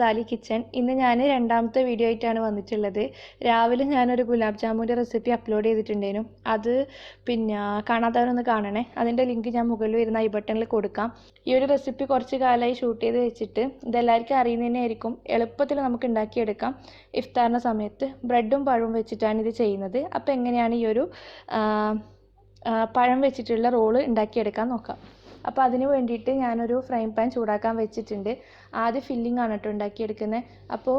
Sally kitchen. ഇന്ന് ഞാൻ രണ്ടാമത്തെ വീഡിയോ ആയിട്ടാണ് വന്നിട്ടുള്ളത്. രാവിലെ ഞാനൊരു ഗുലാബ് ജാമുൻ്റെ റെസിപ്പി അപ്ലോഡ് ചെയ്തിട്ടുണ്ടായിരുന്നു. അത് കാണാത്തവരൊന്ന് കാണണേ. അതിൻ്റെ ലിങ്ക് ഞാൻ മുകളിൽ വരുന്ന ഐ ബട്ടണിൽ കൊടുക്കാം. ഈ ഒരു റെസിപ്പി കുറച്ച് കാലമായി ഷൂട്ട് ചെയ്ത് വെച്ചിട്ട് ഇതെല്ലാവർക്കും അറിയുന്നതന്നെ ആയിരിക്കും. എളുപ്പത്തിൽ നമുക്ക് ഉണ്ടാക്കിയെടുക്കാം. ഇഫ്താറിൻ്റെ സമയത്ത് ബ്രെഡും പഴവും വെച്ചിട്ടാണ് ഇത് ചെയ്യുന്നത്. അപ്പോൾ എങ്ങനെയാണ് ഈ ഒരു പഴം വെച്ചിട്ടുള്ള റോള് ഉണ്ടാക്കിയെടുക്കാൻ നോക്കാം. അപ്പോൾ അതിന് വേണ്ടിയിട്ട് ഞാനൊരു ഫ്രൈ പാൻ ചൂടാക്കാൻ വെച്ചിട്ടുണ്ട്. ആദ്യം ഫില്ലിംഗ് ആണ് കേട്ടോ ഉണ്ടാക്കിയെടുക്കുന്നത്. അപ്പോൾ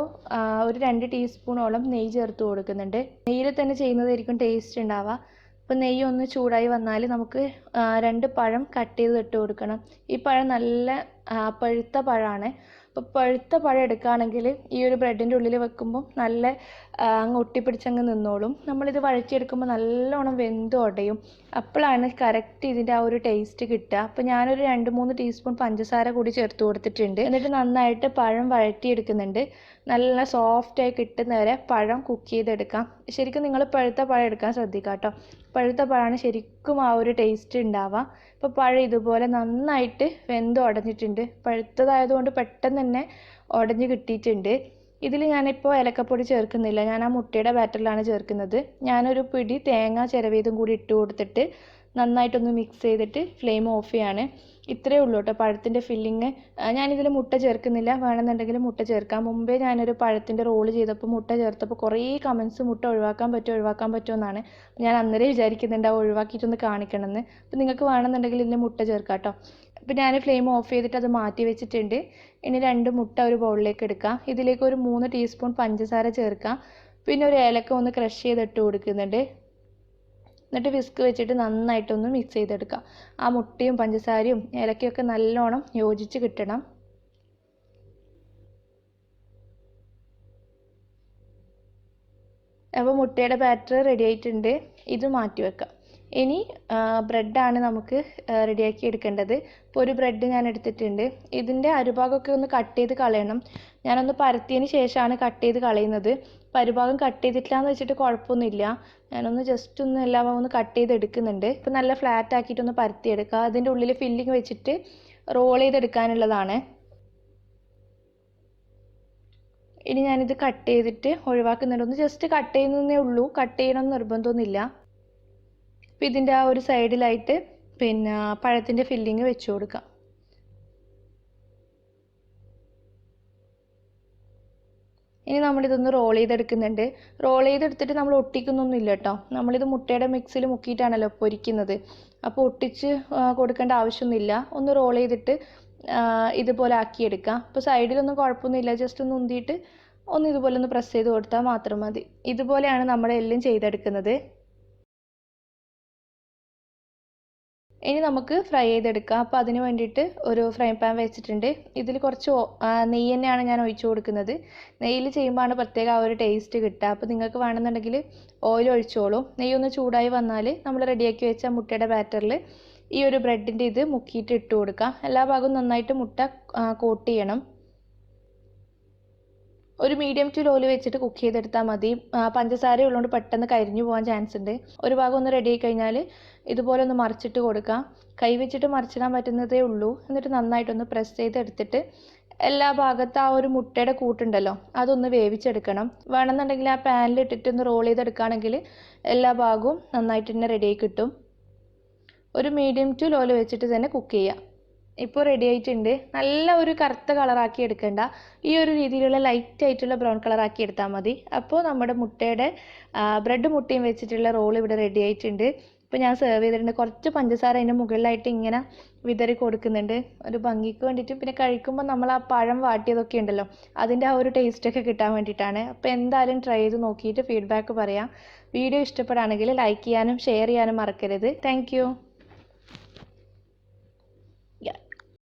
ഒരു 2 ടീസ്പൂണോളം നെയ്യ് ചേർത്ത് കൊടുക്കുന്നുണ്ട്. നെയ്യിൽ തന്നെ ചെയ്യുന്നതായിരിക്കും ടേസ്റ്റ് ഉണ്ടാവുക. അപ്പോൾ നെയ്യ് ഒന്ന് ചൂടായി വന്നാൽ നമുക്ക് 2 പഴം കട്ട് ചെയ്ത് ഇട്ട് കൊടുക്കണം. ഈ പഴം നല്ല പഴുത്ത പഴമാണ്. അപ്പോൾ പഴുത്ത പഴം എടുക്കുകയാണെങ്കിൽ ഈ ഒരു ബ്രെഡിൻ്റെ ഉള്ളിൽ വെക്കുമ്പോൾ നല്ല അങ്ങ് ഒട്ടിപ്പിടിച്ചങ്ങ് നിന്നോളും. നമ്മളിത് വഴറ്റിയെടുക്കുമ്പോൾ നല്ലോണം വെന്ത് ഉടയും. അപ്പോഴാണ് കറക്റ്റ് ഇതിൻ്റെ ആ ഒരു ടേസ്റ്റ് കിട്ടുക. അപ്പോൾ ഞാനൊരു 2-3 ടീസ്പൂൺ പഞ്ചസാര കൂടി ചേർത്ത് കൊടുത്തിട്ടുണ്ട്. എന്നിട്ട് നന്നായിട്ട് പഴം വഴറ്റിയെടുക്കുന്നുണ്ട്. നല്ല സോഫ്റ്റായി കിട്ടുന്നവരെ പഴം കുക്ക് ചെയ്തെടുക്കാം. ശരിക്കും നിങ്ങൾ പഴുത്ത പഴം എടുക്കാൻ ശ്രദ്ധിക്കുക കേട്ടോ. പഴുത്ത പഴമാണ് ശരിക്കും ആ ഒരു ടേസ്റ്റ് ഉണ്ടാവുക. ഇപ്പോൾ പഴം ഇതുപോലെ നന്നായിട്ട് വെന്ത് ഉടഞ്ഞിട്ടുണ്ട്. പഴുത്തതായതുകൊണ്ട് പെട്ടെന്ന് തന്നെ ഉടഞ്ഞ് കിട്ടിയിട്ടുണ്ട്. ഇതിൽ ഞാനിപ്പോൾ ഏലക്കപ്പൊടി ചേർക്കുന്നില്ല. ഞാൻ ആ മുട്ടയുടെ ബാറ്ററിലാണ് ചേർക്കുന്നത്. ഞാനൊരു പിടി തേങ്ങ ചിരവിയതും കൂടി ഇട്ട് കൊടുത്തിട്ട് നന്നായിട്ടൊന്ന് മിക്സ് ചെയ്തിട്ട് ഫ്ലെയിം ഓഫ് ചെയ്യാണ്. ഇത്രയേ ഉള്ളൂ കേട്ടോ പഴത്തിൻ്റെ ഫില്ലിങ്. ഞാനിതിൽ മുട്ട ചേർക്കുന്നില്ല. വേണമെന്നുണ്ടെങ്കിൽ മുട്ട ചേർക്കാം. മുമ്പേ ഞാനൊരു പഴത്തിൻ്റെ റോള് ചെയ്തപ്പോൾ മുട്ട ചേർത്തപ്പോൾ കുറേ കമൻസ് മുട്ട ഒഴിവാക്കാൻ പറ്റുമോ എന്നാണ്. ഞാൻ അന്നേരം വിചാരിക്കുന്നുണ്ട് ഒഴിവാക്കിയിട്ടൊന്ന് കാണിക്കണമെന്ന്. അപ്പോൾ നിങ്ങൾക്ക് വേണമെന്നുണ്ടെങ്കിൽ ഇതിൽ മുട്ട ചേർക്കാം കേട്ടോ. അപ്പോൾ ഞാൻ ഫ്ലെയിം ഓഫ് ചെയ്തിട്ട് അത് മാറ്റി വെച്ചിട്ടുണ്ട്. ഇനി 2 മുട്ട ഒരു ബൗളിലേക്ക് എടുക്കാം. ഇതിലേക്ക് ഒരു 3 ടീസ്പൂൺ പഞ്ചസാര ചേർക്കാം. പിന്നെ ഒരു ഏലക്ക ഒന്ന് ക്രഷ് ചെയ്തിട്ട് കൊടുക്കുന്നുണ്ട്. എന്നിട്ട് വിസ്ക് വെച്ചിട്ട് നന്നായിട്ടൊന്ന് മിക്സ് ചെയ്തെടുക്കാം. ആ മുട്ടയും പഞ്ചസാരയും ഏലക്കയൊക്കെ നല്ലോണം യോജിച്ച് കിട്ടണം. അപ്പോൾ മുട്ടയുടെ ബാറ്റർ റെഡി ആയിട്ടുണ്ട്. ഇത് മാറ്റി വെക്കാം. ഇനി ബ്രെഡാണ് നമുക്ക് റെഡിയാക്കി എടുക്കേണ്ടത്. ഇപ്പോൾ ഒരു ബ്രെഡ് ഞാൻ എടുത്തിട്ടുണ്ട്. ഇതിൻ്റെ അരുഭാഗമൊക്കെ ഒന്ന് കട്ട് ചെയ്ത് കളയണം. ഞാനൊന്ന് പരത്തിയതിന് ശേഷമാണ് കട്ട് ചെയ്ത് കളയുന്നത്. അപ്പോൾ അരുഭാഗം കട്ട് ചെയ്തിട്ടില്ല എന്ന് വെച്ചിട്ട് കുഴപ്പമൊന്നുമില്ല. ഞാനൊന്ന് ജസ്റ്റ് ഒന്ന് എല്ലാ ഭാഗവും ഒന്ന് കട്ട് ചെയ്ത് എടുക്കുന്നുണ്ട്. ഇപ്പോൾ നല്ല ഫ്ലാറ്റ് ആക്കിയിട്ടൊന്ന് പരത്തിയെടുക്കുക. അതിൻ്റെ ഉള്ളിൽ ഫില്ലിങ് വെച്ചിട്ട് റോൾ ചെയ്തെടുക്കാനുള്ളതാണ്. ഇനി ഞാനിത് കട്ട് ചെയ്തിട്ട് ഒഴിവാക്കുന്നുണ്ട്. ഒന്ന് ജസ്റ്റ് കട്ട് ചെയ്യുന്നതേ ഉള്ളൂ. കട്ട് ചെയ്യണമെന്ന് നിർബന്ധമൊന്നുമില്ല. അപ്പോൾ ഇതിൻ്റെ ആ ഒരു സൈഡിലായിട്ട് പഴത്തിൻ്റെ ഫില്ലിങ് വെച്ച് കൊടുക്കാം. ഇനി നമ്മളിതൊന്ന് റോൾ ചെയ്തെടുക്കുന്നുണ്ട്. റോൾ ചെയ്തെടുത്തിട്ട് നമ്മൾ ഒട്ടിക്കുന്നൊന്നുമില്ല കേട്ടോ. നമ്മളിത് മുട്ടയുടെ മിക്സിൽ മുക്കിയിട്ടാണല്ലോ പൊരിക്കുന്നത്. അപ്പോൾ ഒട്ടിച്ച് കൊടുക്കേണ്ട ആവശ്യമൊന്നുമില്ല. ഒന്ന് റോൾ ചെയ്തിട്ട് ഇതുപോലെ ആക്കിയെടുക്കാം. അപ്പോൾ സൈഡിലൊന്നും കുഴപ്പമൊന്നുമില്ല. ജസ്റ്റ് ഒന്ന് ഉന്തിയിട്ട് ഒന്ന് ഇതുപോലെ ഒന്ന് പ്രസ് ചെയ്ത് കൊടുത്താൽ മാത്രം മതി. ഇതുപോലെയാണ് നമ്മളെല്ലാം ചെയ്തെടുക്കുന്നത്. ഇനി നമുക്ക് ഫ്രൈ ചെയ്തെടുക്കാം. അപ്പോൾ അതിന് വേണ്ടിയിട്ട് ഒരു ഫ്രൈ പാൻ വെച്ചിട്ടുണ്ട്. ഇതിൽ കുറച്ച് നെയ്യ് തന്നെയാണ് ഞാൻ ഒഴിച്ചു കൊടുക്കുന്നത്. നെയ്യിൽ ചെയ്യുമ്പോഴാണ് പ്രത്യേക ആ ഒരു ടേസ്റ്റ് കിട്ടുക. അപ്പോൾ നിങ്ങൾക്ക് വേണമെന്നുണ്ടെങ്കിൽ ഓയിൽ ഒഴിച്ചോളൂ. നെയ്യൊന്ന് ചൂടായി വന്നാൽ നമ്മൾ റെഡിയാക്കി വെച്ച മുട്ടയുടെ ബാറ്ററിൽ ഈ ഒരു ബ്രെഡിൻ്റെ ഇത് മുക്കിയിട്ട് ഇട്ട് കൊടുക്കാം. എല്ലാ ഭാഗവും നന്നായിട്ട് മുട്ട കോട്ട് ചെയ്യണം. ഒരു മീഡിയം ടു ലോയിൽ വെച്ചിട്ട് കുക്ക് ചെയ്തെടുത്താൽ മതി. പഞ്ചസാര ഉള്ളതുകൊണ്ട് പെട്ടെന്ന് കരിഞ്ഞു പോകാൻ ചാൻസ് ഉണ്ട്. ഒരു ഭാഗം ഒന്ന് റെഡി ആയി കഴിഞ്ഞാൽ ഇതുപോലെ ഒന്ന് മറിച്ചിട്ട് കൊടുക്കാം. കൈ വെച്ചിട്ട് മറിച്ചിടാൻ പറ്റുന്നതേ ഉള്ളൂ. എന്നിട്ട് നന്നായിട്ടൊന്ന് പ്രസ് ചെയ്തെടുത്തിട്ട് എല്ലാ ഭാഗത്തും ആ ഒരു മുട്ടയുടെ കൂട്ടുണ്ടല്ലോ അതൊന്ന് വേവിച്ചെടുക്കണം. വേണമെന്നുണ്ടെങ്കിൽ ആ പാനിലിട്ടിട്ട് ഒന്ന് റോൾ ചെയ്തെടുക്കുകയാണെങ്കിൽ എല്ലാ ഭാഗവും നന്നായിട്ട് തന്നെ റെഡിയായി കിട്ടും. ഒരു മീഡിയം ടു ലോയിൽ വെച്ചിട്ട് തന്നെ കുക്ക് ചെയ്യാം. ഇപ്പോൾ റെഡി ആയിട്ടുണ്ട്. നല്ല ഒരു കറുത്ത കളറാക്കി എടുക്കേണ്ട. ഈ ഒരു രീതിയിലുള്ള ലൈറ്റ് ആയിട്ടുള്ള ബ്രൗൺ കളറാക്കി എടുത്താൽ മതി. അപ്പോൾ നമ്മുടെ മുട്ടയുടെ ബ്രെഡ് മുട്ടയും വെച്ചിട്ടുള്ള റോൾ ഇവിടെ റെഡി ആയിട്ടുണ്ട്. ഇപ്പോൾ ഞാൻ സെർവ് ചെയ്തിട്ടുണ്ട്. കുറച്ച് പഞ്ചസാര അതിൻ്റെ മുകളിലായിട്ട് ഇങ്ങനെ വിതറി കൊടുക്കുന്നുണ്ട് ഒരു ഭംഗിക്ക് വേണ്ടിയിട്ട്. പിന്നെ കഴിക്കുമ്പോൾ നമ്മൾ ആ പഴം വാട്ടിയതൊക്കെ ഉണ്ടല്ലോ അതിൻ്റെ ആ ഒരു ടേസ്റ്റൊക്കെ കിട്ടാൻ വേണ്ടിയിട്ടാണ്. അപ്പോൾ എന്തായാലും ട്രൈ ചെയ്ത് നോക്കിയിട്ട് ഫീഡ്ബാക്ക് പറയാം. വീഡിയോ ഇഷ്ടപ്പെടുകയാണെങ്കിൽ ലൈക്ക് ചെയ്യാനും ഷെയർ ചെയ്യാനും മറക്കരുത്. താങ്ക്